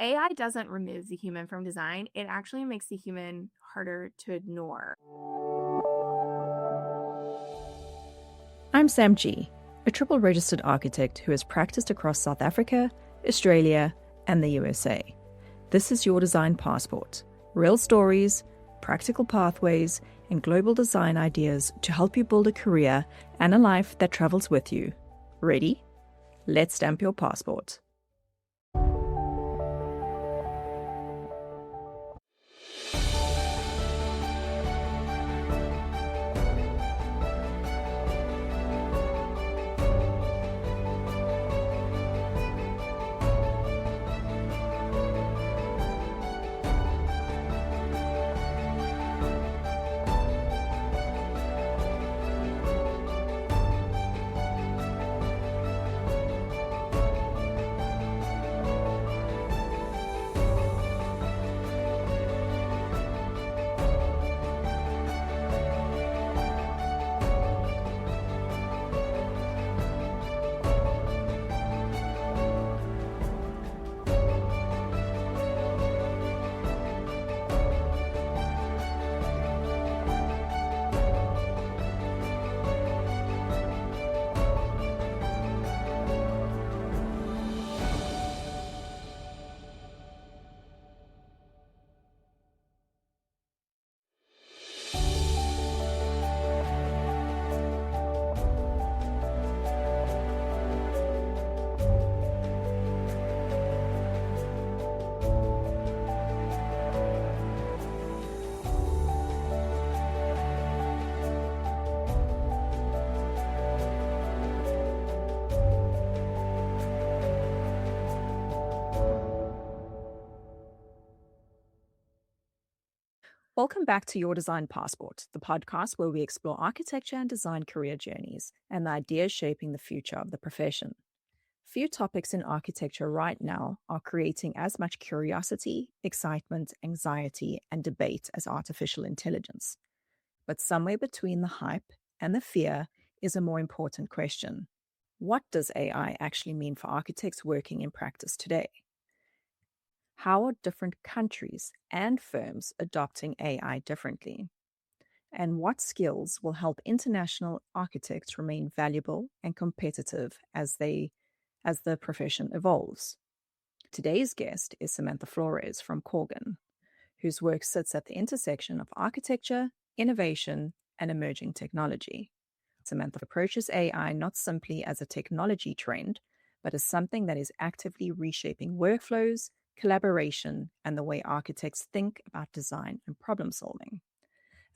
AI doesn't remove the human from design. It actually makes the human harder to ignore. I'm Sam G, a triple registered architect who has practiced across South Africa, Australia, and the USA. This is your design passport. Real stories, practical pathways, and global design ideas to help you build a career and a life that travels with you. Ready? Let's stamp your passport. Welcome back to Your Design Passport, the podcast where we explore architecture and design career journeys and the ideas shaping the future of the profession. Few topics in architecture right now are creating as much curiosity, excitement, anxiety, and debate as artificial intelligence. But somewhere between the hype and the fear is a more important question. What does AI actually mean for architects working in practice today? How are different countries and firms adopting AI differently? And what skills will help international architects remain valuable and competitive as the profession evolves? Today's guest is Samantha Flores from Corgan, whose work sits at the intersection of architecture, innovation, and emerging technology. Samantha approaches AI not simply as a technology trend, but as something that is actively reshaping workflows, collaboration, and the way architects think about design and problem solving.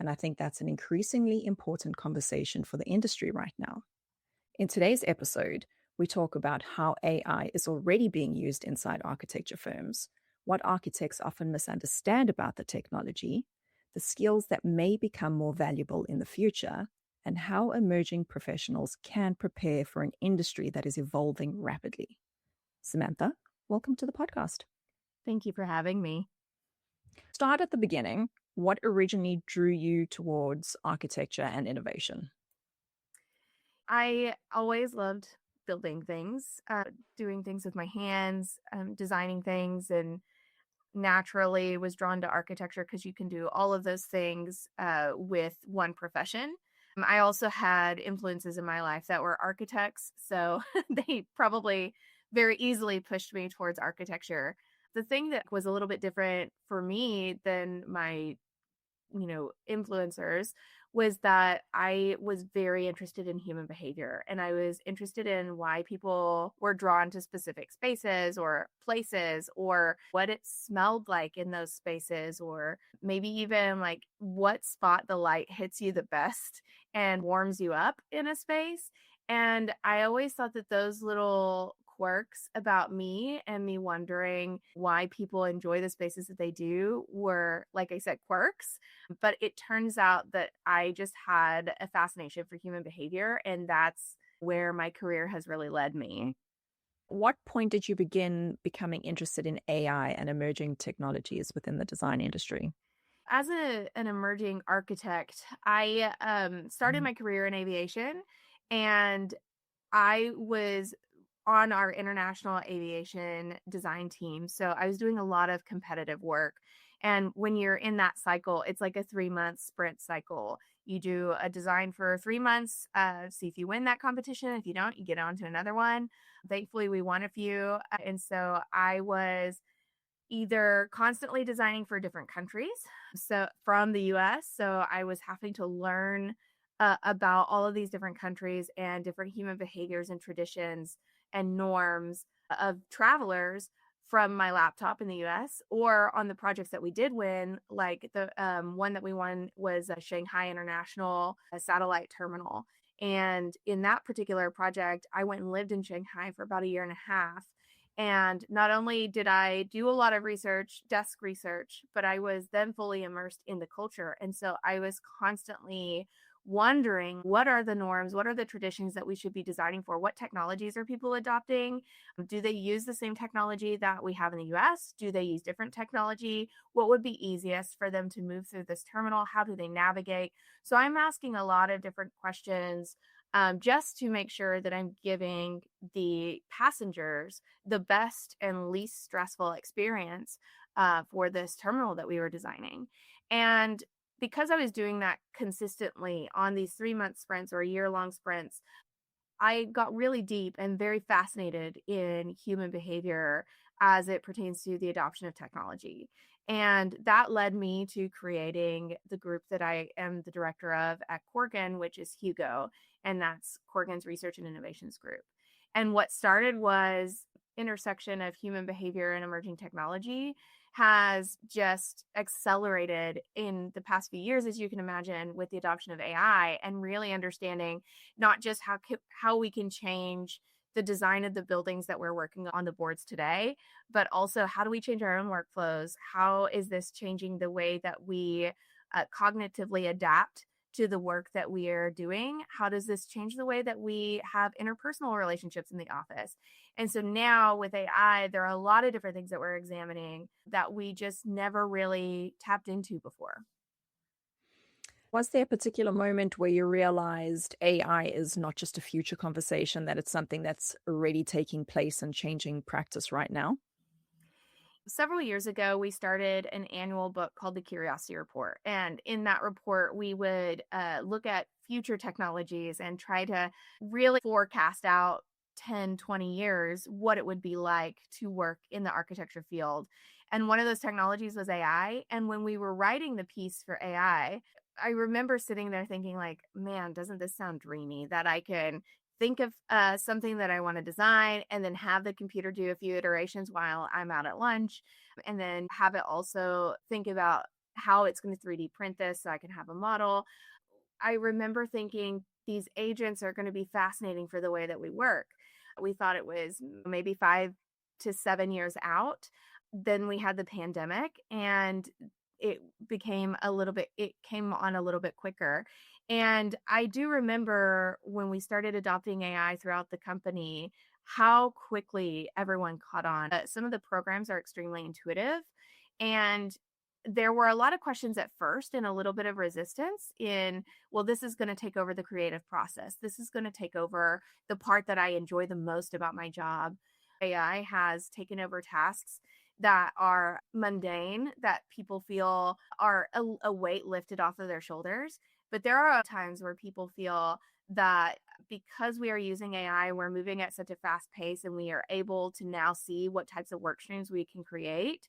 And I think that's an increasingly important conversation for the industry right now. In today's episode, we talk about how AI is already being used inside architecture firms, what architects often misunderstand about the technology, the skills that may become more valuable in the future, and how emerging professionals can prepare for an industry that is evolving rapidly. Samantha, welcome to the podcast. Thank you for having me. Start at the beginning. What originally drew you towards architecture and innovation? I always loved building things, doing things with my hands, designing things, and naturally was drawn to architecture because you can do all of those things with one profession. I also had influences in my life that were architects, so they probably very easily pushed me towards architecture. The thing that was a little bit different for me than my influencers was that I was very interested in human behavior, and I was interested in why people were drawn to specific spaces or places, or what it smelled like in those spaces, or maybe even like what spot the light hits you the best and warms you up in a space. And I always thought that those little quirks about me and me wondering why people enjoy the spaces that they do were, like I said, quirks. But it turns out that I just had a fascination for human behavior, and that's where my career has really led me. What point did you begin becoming interested in AI and emerging technologies within the design industry? As an emerging architect, I started my career in aviation, and I was on our international aviation design team. So I was doing a lot of competitive work. And when you're in that cycle, it's like a 3 month sprint cycle. You do a design for 3 months, see if you win that competition. If you don't, you get on to another one. Thankfully, we won a few. And so I was either constantly designing for different countries, so from the US. So I was having to learn about all of these different countries and different human behaviors and traditions and norms of travelers from my laptop in the US, or on the projects that we did win, like the one that we won was a Shanghai International Satellite Terminal. And in that particular project, I went and lived in Shanghai for about a year and a half. And not only did I do a lot of research, desk research, but I was then fully immersed in the culture. And so I was constantly wondering, what are the norms? What are the traditions that we should be designing for? What technologies are people adopting? Do they use the same technology that we have in the US? Do they use different technology? What would be easiest for them to move through this terminal? How do they navigate? So I'm asking a lot of different questions, just to make sure that I'm giving the passengers the best and least stressful experience for this terminal that we were designing. And because I was doing that consistently on these 3 month sprints or year-long sprints, I got really deep and very fascinated in human behavior as it pertains to the adoption of technology. And that led me to creating the group that I am the director of at Corgan, which is Hugo, and that's Corgan's Research and Innovations Group. And what started was intersection of human behavior and emerging technology has just accelerated in the past few years, as you can imagine, with the adoption of AI and really understanding not just how we can change the design of the buildings that we're working on the boards today, but also how do we change our own workflows? How is this changing the way that we cognitively adapt to the work that we are doing? How does this change the way that we have interpersonal relationships in the office? And so now with AI, there are a lot of different things that we're examining that we just never really tapped into before. Was there a particular moment where you realized AI is not just a future conversation, that it's something that's already taking place and changing practice right now? Several years ago, we started an annual book called the Curiosity Report. And in that report, we would look at future technologies and try to really forecast out 10, 20 years what it would be like to work in the architecture field. And one of those technologies was AI. And when we were writing the piece for I remember sitting there thinking, like, man, doesn't this sound dreamy that I can think of something that I want to design and then have the computer do a few iterations while I'm out at lunch, and then have it also think about how it's going to 3D print this so I can have a model. I remember thinking these agents are going to be fascinating for the way that we work. We thought it was maybe 5 to 7 years out. Then we had the pandemic, and it came on a little bit quicker. And I do remember when we started adopting AI throughout the company, how quickly everyone caught on. Some of the programs are extremely intuitive, and there were a lot of questions at first and a little bit of resistance in, well, this is going to take over the creative process. This is going to take over the part that I enjoy the most about my job. AI has taken over tasks that are mundane, that people feel are a weight lifted off of their shoulders. But there are times where people feel that because we are using AI, we're moving at such a fast pace and we are able to now see what types of work streams we can create.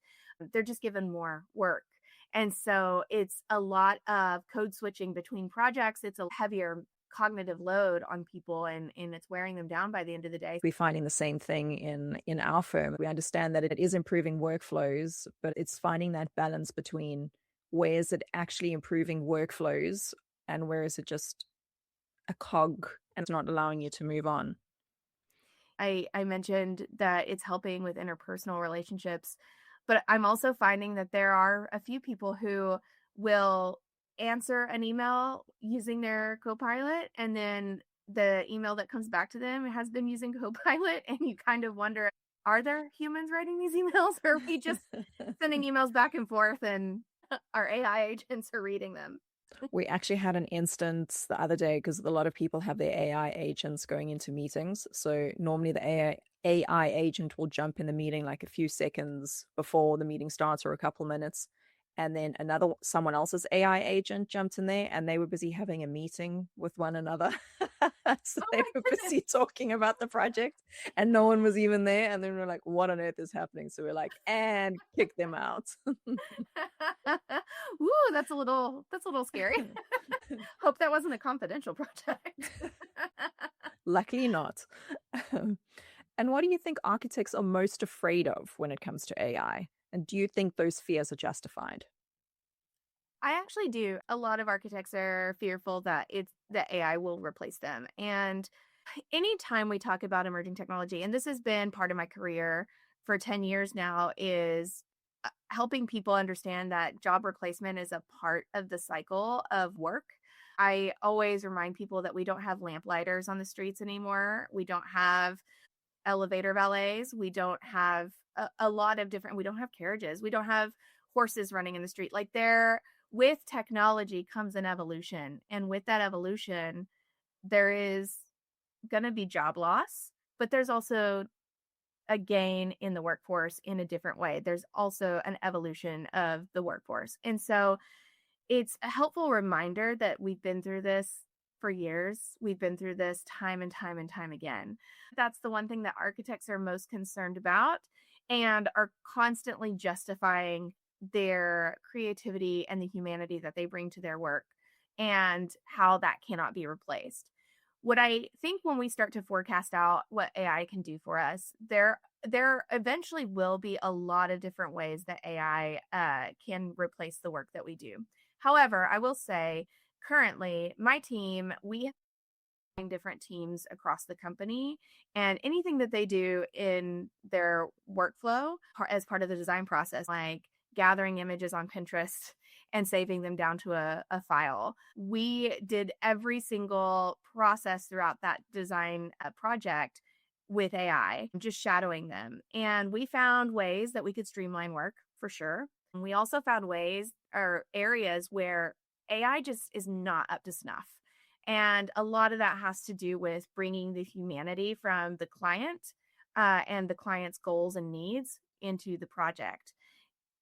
They're just given more work. And so it's a lot of code switching between projects. It's a heavier cognitive load on people, and it's wearing them down by the end of the day. We're finding the same thing in our firm. We understand that it is improving workflows, but it's finding that balance between where is it actually improving workflows and where is it just a cog and it's not allowing you to move on. I mentioned that it's helping with interpersonal relationships, but I'm also finding that there are a few people who will answer an email using their Copilot, and then the email that comes back to them has them using Copilot, and you kind of wonder, are there humans writing these emails, or are we just sending emails back and forth and our AI agents are reading them? We actually had an instance the other day because a lot of people have their AI agents going into meetings. So normally the AI agent will jump in the meeting like a few seconds before the meeting starts or a couple minutes. And then someone else's AI agent jumped in there and they were busy having a meeting with one another. So Oh they my were goodness. busy talking about the project and no one was even there. And then we're like, what on earth is happening? So we're like, and kick them out. Ooh, that's a little scary. Hope that wasn't a confidential project. Luckily not. And what do you think architects are most afraid of when it comes to AI? And do you think those fears are justified? I actually do. A lot of architects are fearful that AI will replace them. And anytime we talk about emerging technology, and this has been part of my career for 10 years now, is helping people understand that job replacement is a part of the cycle of work. I always remind people that we don't have lamplighters on the streets anymore. We don't have elevator valets. We don't have a lot of different, we don't have carriages. We don't have horses running in the street. Like with technology comes an evolution. And with that evolution, there is going to be job loss, but there's also a gain in the workforce in a different way. There's also an evolution of the workforce. And so it's a helpful reminder that we've been through this for years. We've been through this time and time and time again. That's the one thing that architects are most concerned about and are constantly justifying their creativity and the humanity that they bring to their work and how that cannot be replaced. What I think when we start to forecast out what AI can do for us, there eventually will be a lot of different ways that AI can replace the work that we do. However, I will say currently my team, we have different teams across the company, and anything that they do in their workflow as part of the design process, like gathering images on Pinterest and saving them down to a file. We did every single process throughout that design project with AI, just shadowing them. And we found ways that we could streamline work for sure. And we also found ways or areas where AI just is not up to snuff. And a lot of that has to do with bringing the humanity from the client and the client's goals and needs into the project.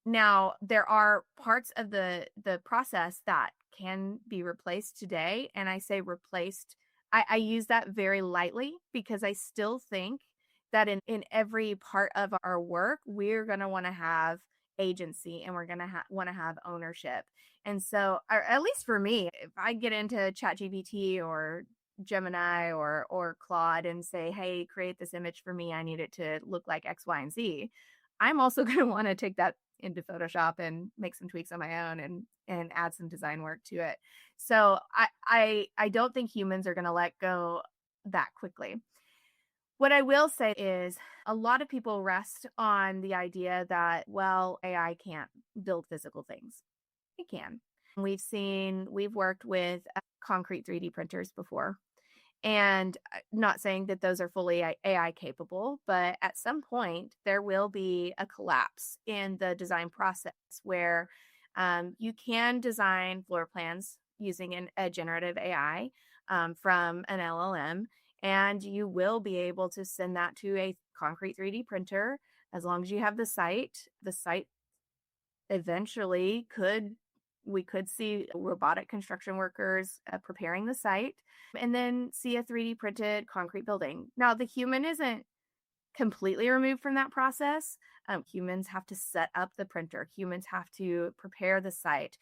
Now, there are parts of the process that can be replaced today, and I say replaced. I use that very lightly because I still think that in every part of our work, we're going to want to have agency and we're going to want to have ownership. And so, or at least for me, if I get into ChatGPT or Gemini or Claude and say, "Hey, create this image for me. I need it to look like X, Y, and Z." I'm also going to want to take that into Photoshop and make some tweaks on my own and add some design work to it. So I don't think humans are going to let go that quickly. What I will say is a lot of people rest on the idea that, well, AI can't build physical things. It can. We've worked with concrete 3D printers before. And not saying that those are fully AI capable, but at some point there will be a collapse in the design process where you can design floor plans using a generative AI from an LLM, and you will be able to send that to a concrete 3D printer as long as you have the site. The site eventually we could see robotic construction workers preparing the site and then see a 3D printed concrete building. Now, the human isn't completely removed from that process. Humans have to set up the printer, humans have to prepare the site.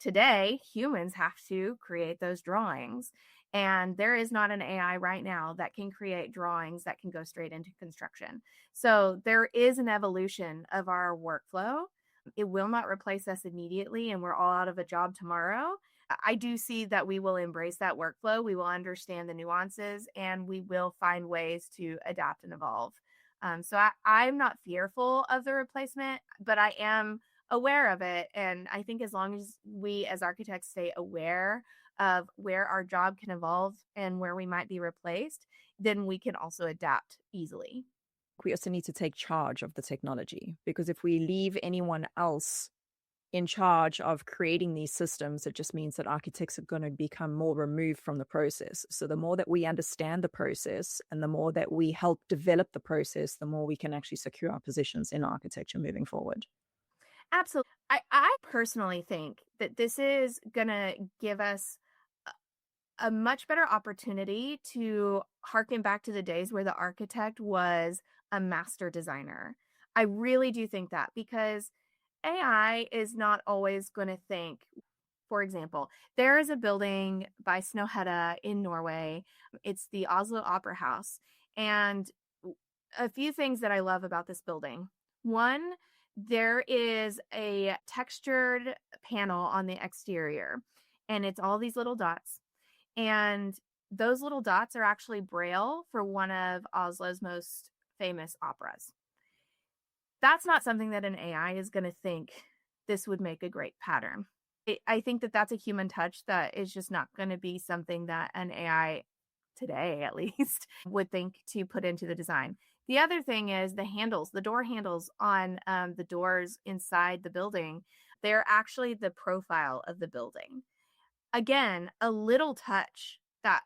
Today, humans have to create those drawings. And there is not an AI right now that can create drawings that can go straight into construction. So there is an evolution of our workflow. It will not replace us immediately, and we're all out of a job tomorrow. I do see that we will embrace that workflow. We will understand the nuances, and we will find ways to adapt and evolve. So I'm not fearful of the replacement, but I am aware of it. And I think as long as we as architects stay aware of where our job can evolve and where we might be replaced, then we can also adapt easily. We also need to take charge of the technology because if we leave anyone else in charge of creating these systems, it just means that architects are going to become more removed from the process. So the more that we understand the process and the more that we help develop the process, the more we can actually secure our positions in architecture moving forward. Absolutely. I personally think that this is going to give us a much better opportunity to harken back to the days where the architect was a master designer. I really do think that because AI is not always going to think. For example, there is a building by Snøhetta in Norway. It's the Oslo Opera House. And a few things that I love about this building. One, there is a textured panel on the exterior, and it's all these little dots. And those little dots are actually Braille for one of Oslo's most famous operas. That's not something that an AI is going to think this would make a great pattern. I think that that's a human touch that is just not going to be something that an AI today, at least, would think to put into the design. The other thing is the handles, the door handles on the doors inside the building. They're actually the profile of the building. Again, a little touch that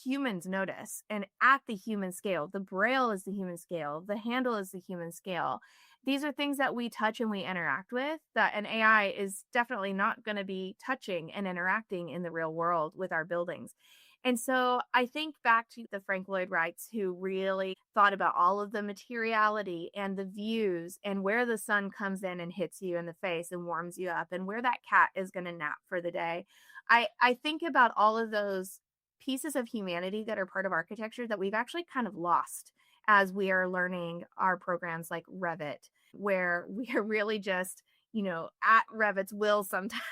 humans notice, and at the human scale. The braille is the human scale, the handle is the human scale. These are things that we touch and we interact with that an AI is definitely not going to be touching and interacting in the real world with our buildings. And so I think back to the Frank Lloyd Wrights, who really thought about all of the materiality and the views and where the sun comes in and hits you in the face and warms you up and where that cat is going to nap for the day. I think about all of those pieces of humanity that are part of architecture that we've actually kind of lost as we are learning our programs like Revit, where we are really just, at Revit's will sometimes.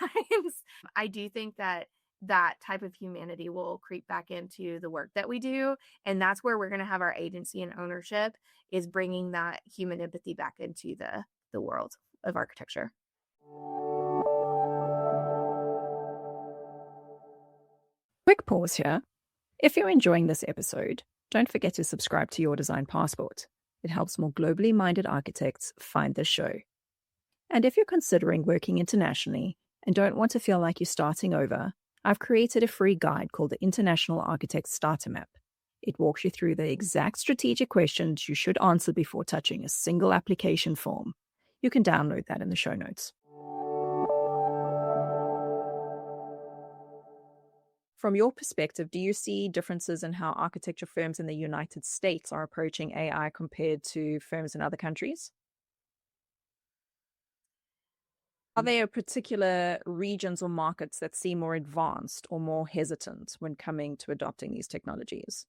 I do think that that type of humanity will creep back into the work that we do. And that's where we're going to have our agency and ownership, is bringing that human empathy back into the world of architecture. Quick pause here. If you're enjoying this episode, don't forget to subscribe to Your Design Passport. It helps more globally minded architects find this show. And if you're considering working internationally and don't want to feel like you're starting over, I've created a free guide called the International Architect Starter Map. It walks you through the exact strategic questions you should answer before touching a single application form. You can download that in the show notes. From your perspective, do you see differences in how architecture firms in the United States are approaching AI compared to firms in other countries? Are there particular regions or markets that seem more advanced or more hesitant when coming to adopting these technologies?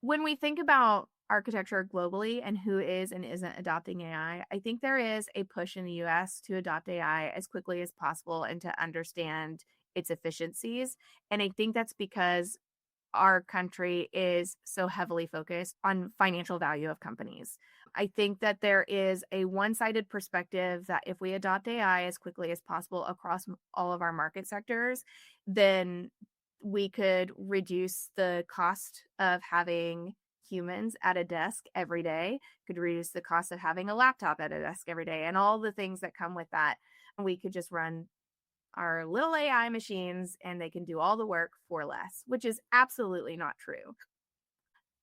When we think about architecture globally and who is and isn't adopting I think there is a push in the US to adopt AI as quickly as possible and to understand its efficiencies. And I think that's because our country is so heavily focused on financial value of companies. I think that there is a one-sided perspective that if we adopt AI as quickly as possible across all of our market sectors, then we could reduce the cost of having humans at a desk every day, could reduce the cost of having a laptop at a desk every day, and all the things that come with that. We could just run our little AI machines and they can do all the work for less, which is absolutely not true.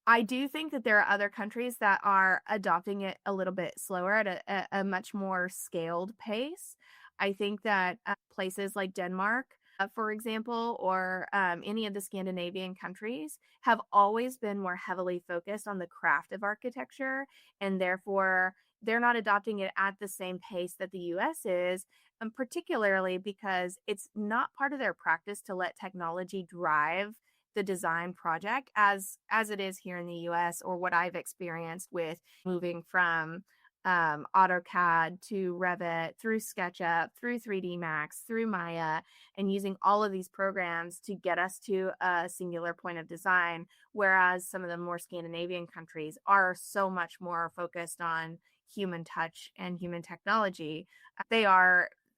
I do think that there are other countries that are adopting it a little bit slower at a much more scaled pace. I think that places like Denmark, for example, or any of the Scandinavian countries have always been more heavily focused on the craft of architecture, and therefore they're not adopting it at the same pace that the US is, particularly because it's not part of their practice to let technology drive the design project as it is here in the US, or what I've experienced with moving from AutoCAD to Revit, through SketchUp, through 3D Max, through Maya, and using all of these programs to get us to a singular point of design. Whereas some of the more Scandinavian countries are so much more focused on human touch and human technology.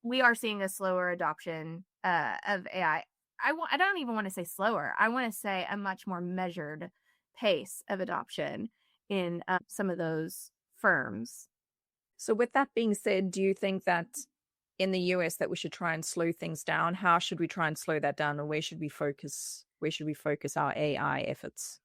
We are seeing a slower adoption of AI. I don't even want to say slower. I want to say a much more measured pace of adoption. in some of those firms. So, with that being said, do you think that in the US that we should try and slow things down? How should we try and slow that down, and where should we focus? Where should we focus our AI efforts?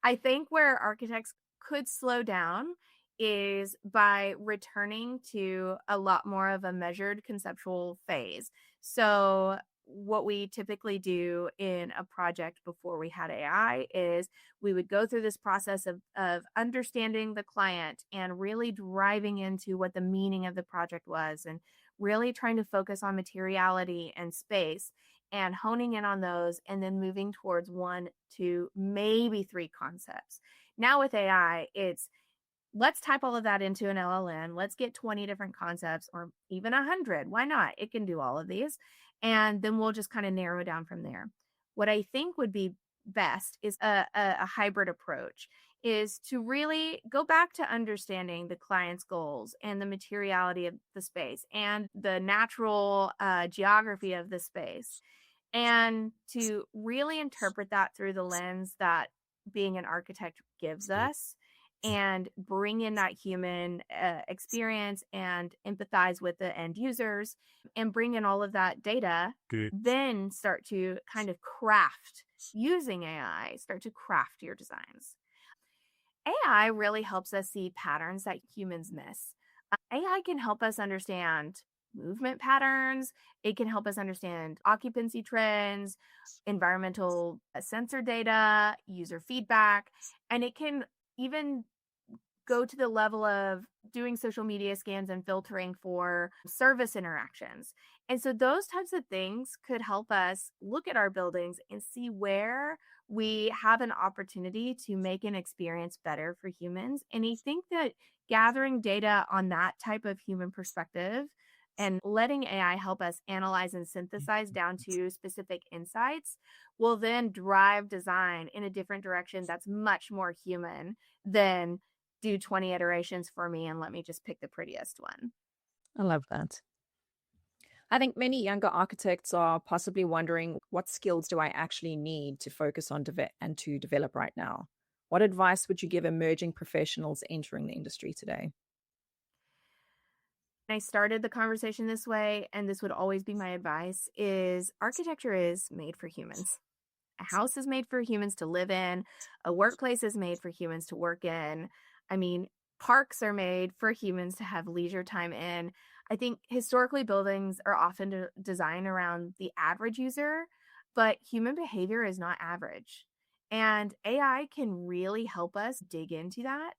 I think where architects could slow down is by returning to a lot more of a measured conceptual phase. So, what we typically do in a project before we had AI is we would go through this process of understanding the client and really driving into what the meaning of the project was and really trying to focus on materiality and space and honing in on those and then moving towards one, two, maybe three concepts. Now with AI, it's let's type all of that into an LLM. Let's get 20 different concepts or even 100. Why not? It can do all of these. And then we'll just kind of narrow down from there. What I think would be best is a hybrid approach is to really go back to understanding the client's goals and the materiality of the space and the natural geography of the space and to really interpret that through the lens that being an architect gives us and bring in that human experience and empathize with the end users and bring in all of that data, then start to kind of craft using AI, start to craft your designs. AI really helps us see patterns that humans miss. AI can help us understand movement patterns. It can help us understand occupancy trends, environmental sensor data, user feedback, and it can even go to the level of doing social media scans and filtering for service interactions. And so those types of things could help us look at our buildings and see where we have an opportunity to make an experience better for humans. And I think that gathering data on that type of human perspective and letting AI help us analyze and synthesize down to specific insights will then drive design in a different direction that's much more human than do 20 iterations for me and let me just pick the prettiest one. I love that. I think many younger architects are possibly wondering, what skills do I actually need to focus on and to develop right now? What advice would you give emerging professionals entering the industry today? I started the conversation this way, and this would always be my advice, is architecture is made for humans. A house is made for humans to live in. A workplace is made for humans to work in. I mean, parks are made for humans to have leisure time in. I think historically buildings are often designed around the average user, but human behavior is not average. And AI can really help us dig into that.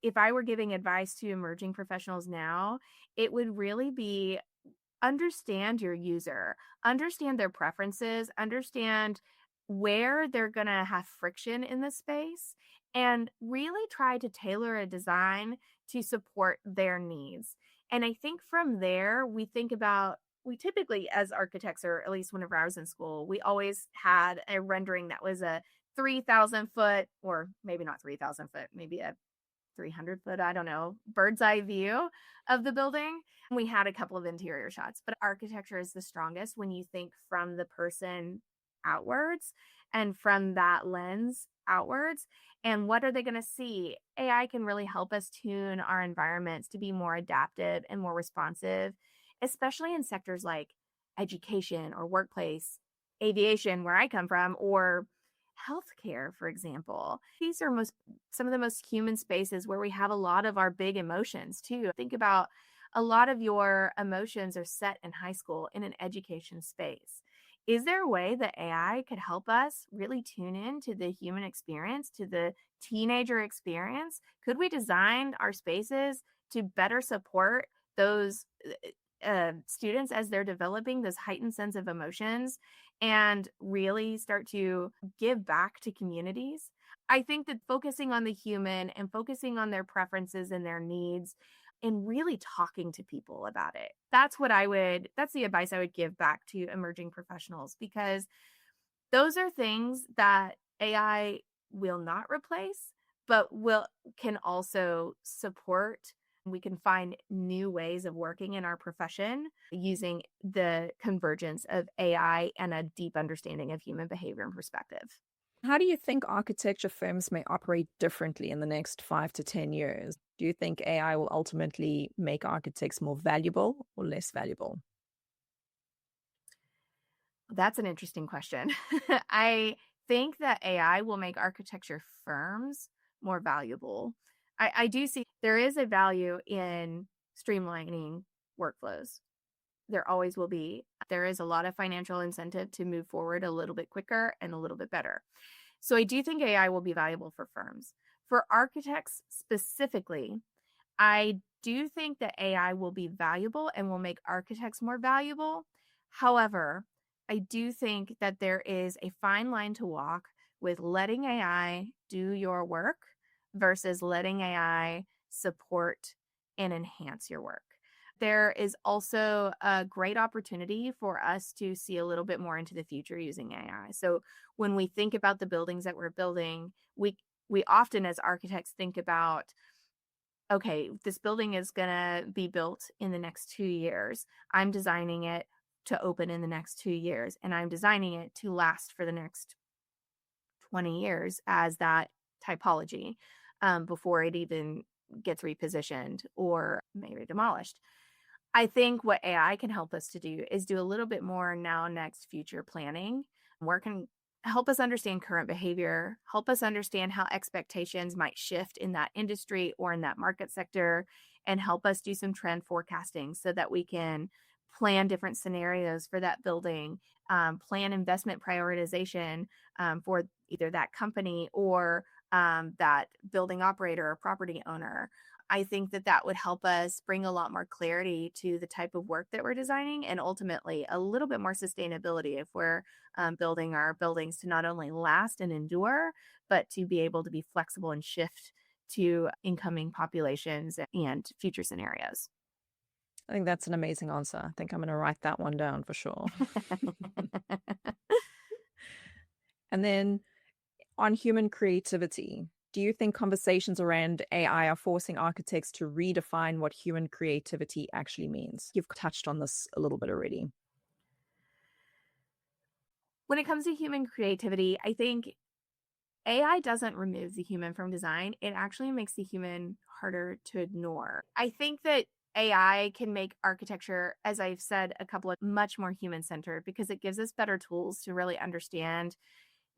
If I were giving advice to emerging professionals now, it would really be understand your user, understand their preferences, understand where they're going to have friction in the space, and really try to tailor a design to support their needs. And I think from there, we typically, as architects, or at least whenever I was in school, we always had a rendering that was a 3,000 foot, or maybe not 3,000 foot, maybe a 300 foot, I don't know, bird's eye view of the building. We had a couple of interior shots, but architecture is the strongest when you think from the person outwards and from that lens outwards. And what are they going to see? AI can really help us tune our environments to be more adaptive and more responsive, especially in sectors like education or workplace, aviation, where I come from, or healthcare, for example. These are some of the most human spaces where we have a lot of our big emotions too. Think about a lot of your emotions are set in high school in an education space. Is there a way that AI could help us really tune in to the human experience, to the teenager experience? Could we design our spaces to better support those students as they're developing this heightened sense of emotions and really start to give back to communities? I think that focusing on the human and focusing on their preferences and their needs and really talking to people about it. That's the advice I would give back to emerging professionals, because those are things that AI will not replace, but can also support. We can find new ways of working in our profession using the convergence of AI and a deep understanding of human behavior and perspective. How do you think architecture firms may operate differently in the next 5 to 10 years? Do you think AI will ultimately make architects more valuable or less valuable? That's an interesting question. I think that AI will make architecture firms more valuable. I do see there is a value in streamlining workflows. There always will be. There is a lot of financial incentive to move forward a little bit quicker and a little bit better. So I do think AI will be valuable for firms. For architects specifically, I do think that AI will be valuable and will make architects more valuable. However, I do think that there is a fine line to walk with letting AI do your work versus letting AI support and enhance your work. There is also a great opportunity for us to see a little bit more into the future using AI. So when we think about the buildings that we're building, we often as architects think about, okay, this building is going to be built in the next 2 years. I'm designing it to open in the next 2 years, and I'm designing it to last for the next 20 years as that typology before it even gets repositioned or maybe demolished. I think what AI can help us to do is do a little bit more now, next, future planning. Where can help us understand current behavior, help us understand how expectations might shift in that industry or in that market sector, and help us do some trend forecasting so that we can plan different scenarios for that building, plan investment prioritization for either that company or that building operator or property owner. I think that that would help us bring a lot more clarity to the type of work that we're designing and ultimately a little bit more sustainability if we're building our buildings to not only last and endure, but to be able to be flexible and shift to incoming populations and future scenarios. I think that's an amazing answer. I think I'm going to write that one down for sure. And then on human creativity, do you think conversations around AI are forcing architects to redefine what human creativity actually means? You've touched on this a little bit already. When it comes to human creativity, I think AI doesn't remove the human from design. It actually makes the human harder to ignore. I think that AI can make architecture, as I've said a couple of much more human centered because it gives us better tools to really understand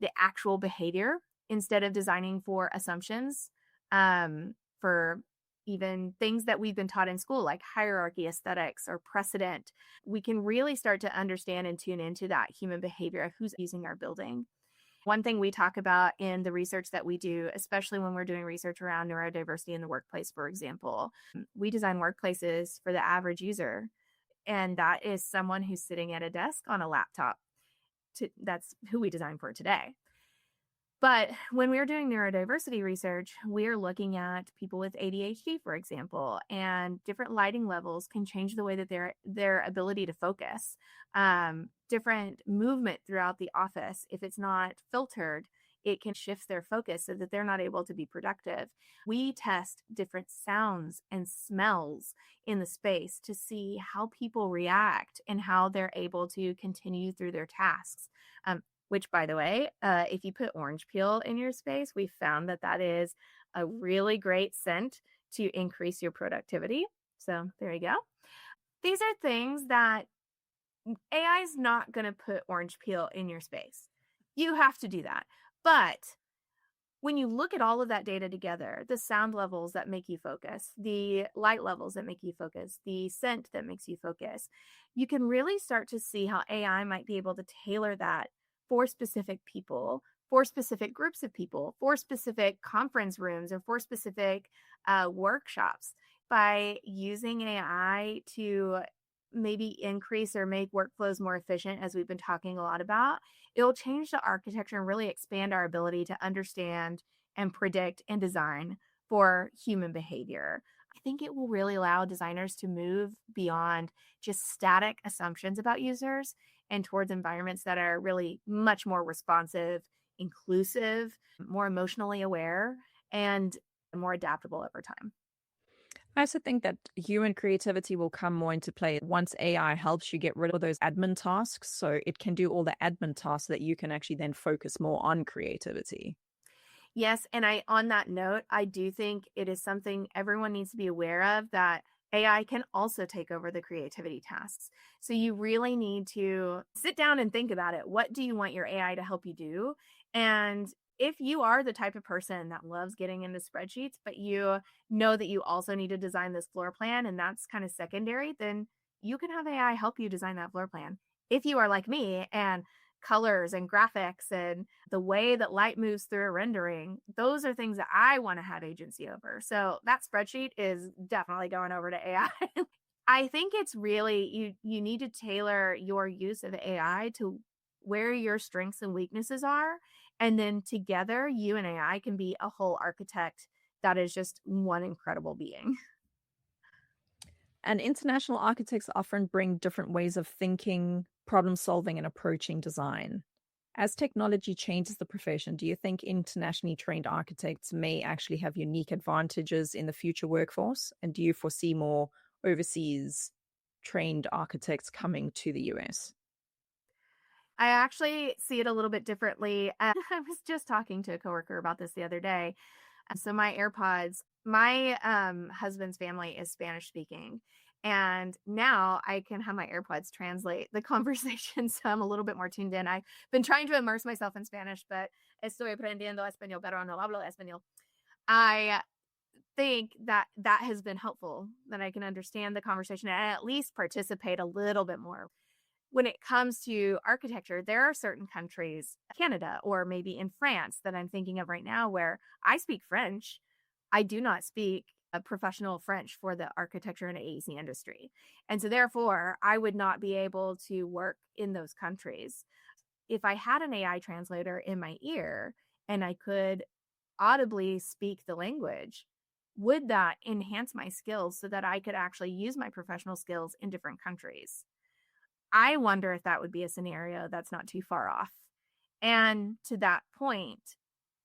the actual behavior instead of designing for assumptions, for even things that we've been taught in school, like hierarchy, aesthetics, or precedent. We can really start to understand and tune into that human behavior of who's using our building. One thing we talk about in the research that we do, especially when we're doing research around neurodiversity in the workplace, for example, we design workplaces for the average user. And that is someone who's sitting at a desk on a laptop. That's who we design for today. But when we're doing neurodiversity research, we're looking at people with ADHD, for example, and different lighting levels can change the way that their ability to focus. Different movement throughout the office, if it's not filtered, it can shift their focus so that they're not able to be productive. We test different sounds and smells in the space to see how people react and how they're able to continue through their tasks. Which, by the way, if you put orange peel in your space, we found that that is a really great scent to increase your productivity. So there you go. These are things that AI is not going to put orange peel in your space. You have to do that. But when you look at all of that data together, the sound levels that make you focus, the light levels that make you focus, the scent that makes you focus, you can really start to see how AI might be able to tailor that for specific people, for specific groups of people, for specific conference rooms, or for specific workshops by using AI to maybe increase or make workflows more efficient, as we've been talking a lot about. It'll change the architecture and really expand our ability to understand and predict and design for human behavior. I think it will really allow designers to move beyond just static assumptions about users and towards environments that are really much more responsive, inclusive, more emotionally aware, and more adaptable over time. I also think that human creativity will come more into play once AI helps you get rid of those admin tasks. So it can do all the admin tasks so that you can actually then focus more on creativity. Yes, and on that note, I do think it is something everyone needs to be aware of, that AI can also take over the creativity tasks. So you really need to sit down and think about it. What do you want your AI to help you do? And if you are the type of person that loves getting into spreadsheets, but you know that you also need to design this floor plan and that's kind of secondary, then you can have AI help you design that floor plan. If you are like me and colors and graphics and the way that light moves through a rendering, those are things that I want to have agency over. So that spreadsheet is definitely going over to AI. I think it's really you need to tailor your use of AI to where your strengths and weaknesses are, and then together you and AI can be a whole architect that is just one incredible being. And international architects often bring different ways of thinking, problem solving, and approaching design. As technology changes the profession, do you think internationally trained architects may actually have unique advantages in the future workforce? And do you foresee more overseas trained architects coming to the US? I actually see it a little bit differently. I was just talking to a coworker about this the other day. So my AirPods, my husband's family is Spanish speaking. And now I can have my AirPods translate the conversation. So I'm a little bit more tuned in. I've been trying to immerse myself in Spanish, but estoy aprendiendo español, pero no hablo español. I think that that has been helpful, that I can understand the conversation and at least participate a little bit more. When it comes to architecture, there are certain countries, Canada or maybe in France, that I'm thinking of right now where I speak French. I do not speak a professional French for the architecture and AEC industry. And so therefore, I would not be able to work in those countries. If I had an AI translator in my ear and I could audibly speak the language, would that enhance my skills so that I could actually use my professional skills in different countries? I wonder if that would be a scenario that's not too far off. And to that point,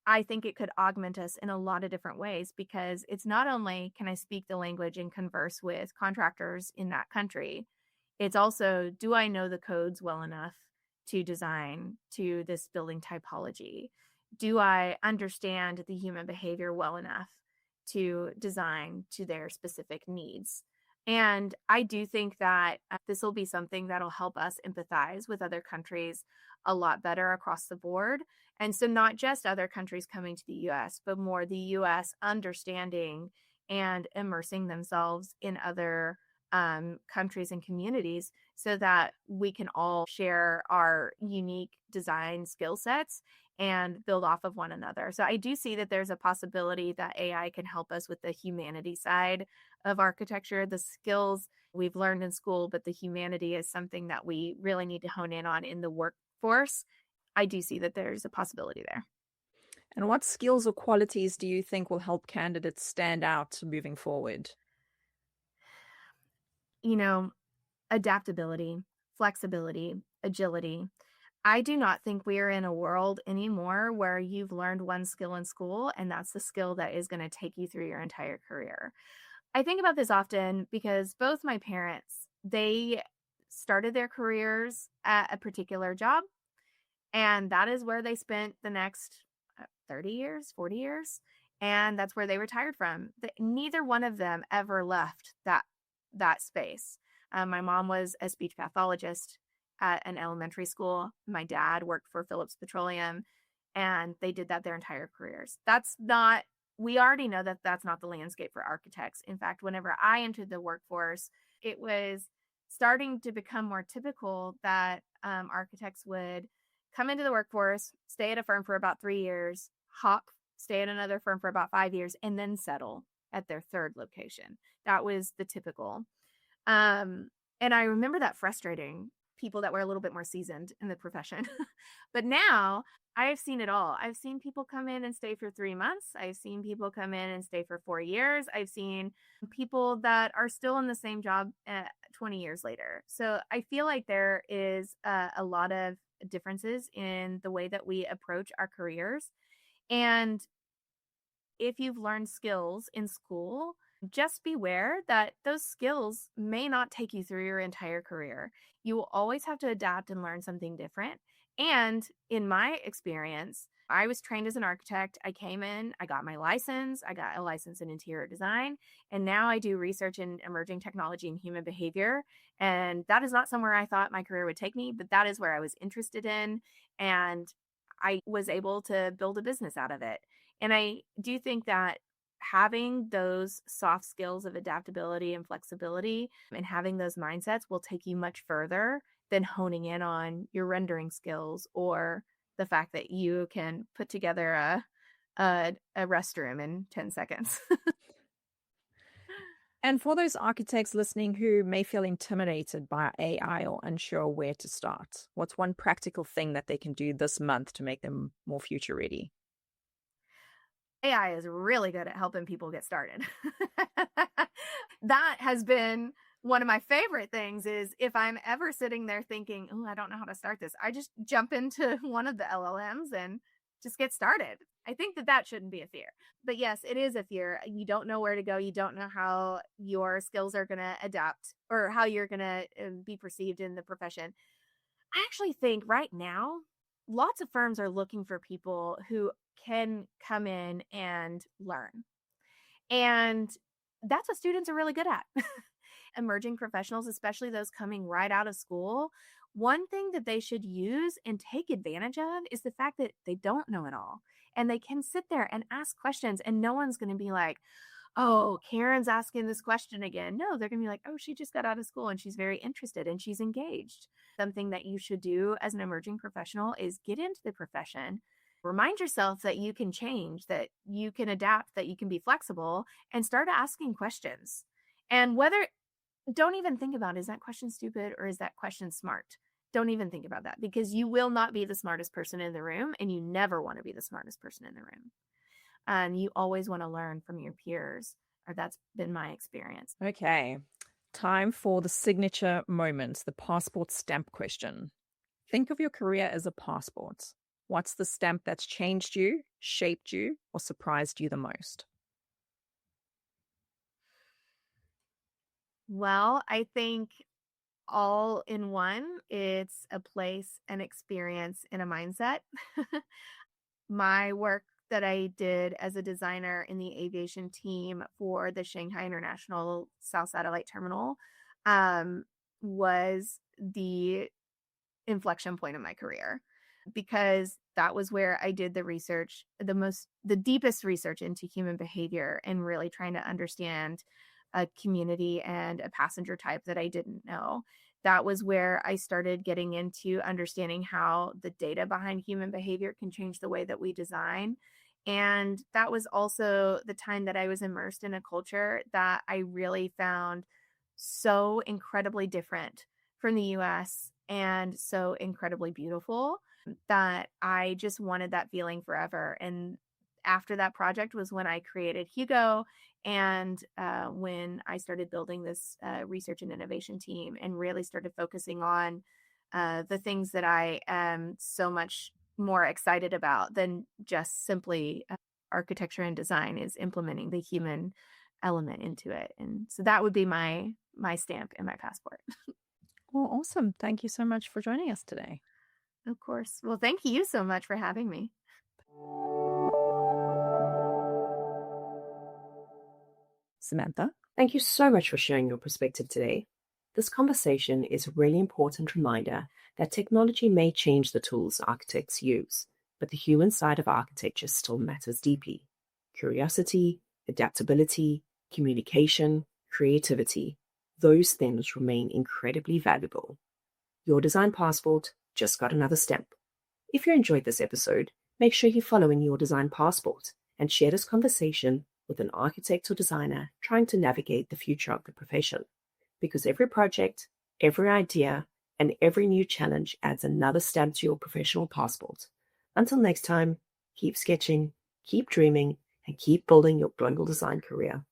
I think it could augment us in a lot of different ways, because it's not only can I speak the language and converse with contractors in that country, it's also, do I know the codes well enough to design to this building typology? Do I understand the human behavior well enough to design to their specific needs? And I do think that this will be something that'll help us empathize with other countries a lot better across the board. And so, not just other countries coming to the US, but more the US understanding and immersing themselves in other countries and communities so that we can all share our unique design skill sets and build off of one another. So, I do see that there's a possibility that AI can help us with the humanity side of architecture, the skills we've learned in school, but the humanity is something that we really need to hone in on in the workforce. I do see that there's a possibility there. And what skills or qualities do you think will help candidates stand out moving forward? You know, adaptability, flexibility, agility. I do not think we are in a world anymore where you've learned one skill in school and that's the skill that is going to take you through your entire career. I think about this often because both my parents, they started their careers at a particular job, and that is where they spent the next 30 years, 40 years, and that's where they retired from. Neither one of them ever left that space. My mom was a speech pathologist at an elementary school. My dad worked for Phillips Petroleum, and they did that their entire careers. That's not, we already know that that's not the landscape for architects. In fact, whenever I entered the workforce, it was starting to become more typical that architects would come into the workforce, stay at a firm for about 3 years, hop, stay at another firm for about 5 years, and then settle at their third location. That was the typical. And I remember that frustrating people that were a little bit more seasoned in the profession. But now I have seen it all. I've seen people come in and stay for 3 months. I've seen people come in and stay for 4 years. I've seen people that are still in the same job 20 years later. So I feel like there is a lot of differences in the way that we approach our careers. And if you've learned skills in school, Just beware that those skills may not take you through your entire career. You will always have to adapt and learn something different. And in my experience, I was trained as an architect. I came in, I got my license, I got a license in interior design, and now I do research in emerging technology and human behavior. And that is not somewhere I thought my career would take me, but that is where I was interested in. And I was able to build a business out of it. And I do think that having those soft skills of adaptability and flexibility and having those mindsets will take you much further than honing in on your rendering skills or the fact that you can put together a restroom in 10 seconds. And for those architects listening who may feel intimidated by AI or unsure where to start, what's one practical thing that they can do this month to make them more future ready? AI is really good at helping people get started. That has been one of my favorite things is if I'm ever sitting there thinking, oh, I don't know how to start this, I just jump into one of the LLMs and just get started. I think that shouldn't be a fear. But yes, it is a fear. You don't know where to go. You don't know how your skills are going to adapt or how you're going to be perceived in the profession. I actually think right now, lots of firms are looking for people who can come in and learn. And that's what students are really good at. Emerging professionals, especially those coming right out of school, one thing that they should use and take advantage of is the fact that they don't know it all. And they can sit there and ask questions, and no one's going to be like, oh, Karen's asking this question again. No, they're going to be like, oh, she just got out of school and she's very interested and she's engaged. Something that you should do as an emerging professional is get into the profession. Remind yourself that you can change, that you can adapt, that you can be flexible, and start asking questions. And don't even think about, is that question stupid or is that question smart? Don't even think about that because you will not be the smartest person in the room and you never want to be the smartest person in the room. And you always want to learn from your peers, or that's been my experience. Okay, time for the signature moments, the passport stamp question. Think of your career as a passport. What's the stamp that's changed you, shaped you, or surprised you the most? Well, I think all in one, it's a place, an experience, and a mindset. My work that I did as a designer in the aviation team for the Shanghai International South Satellite Terminal was the inflection point in my career because that was where I did the research, the deepest research into human behavior and really trying to understand a community and a passenger type that I didn't know. That was where I started getting into understanding how the data behind human behavior can change the way that we design. And that was also the time that I was immersed in a culture that I really found so incredibly different from the US and so incredibly beautiful that I just wanted that feeling forever. And after that project was when I created Hugo and when I started building this research and innovation team and really started focusing on the things that I am so much more excited about than just simply architecture and design is implementing the human element into it. And so that would be my stamp in my passport. Well, awesome. Thank you so much for joining us today. Of course. Well, thank you so much for having me. Samantha? Thank you so much for sharing your perspective today. This conversation is a really important reminder that technology may change the tools architects use, but the human side of architecture still matters deeply. Curiosity, adaptability, communication, creativity, those things remain incredibly valuable. Your design passport just got another stamp. If you enjoyed this episode, make sure you're following Your Design Passport and share this conversation with an architect or designer trying to navigate the future of the profession. Because every project, every idea, and every new challenge adds another stamp to your professional passport. Until next time, keep sketching, keep dreaming, and keep building your global design career.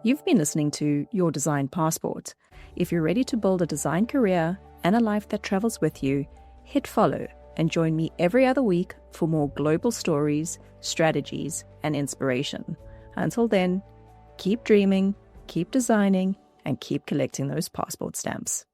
You've been listening to Your Design Passport. If you're ready to build a design career and a life that travels with you, hit follow and join me every other week for more global stories, strategies, and inspiration. Until then, keep dreaming, keep designing, and keep collecting those passport stamps.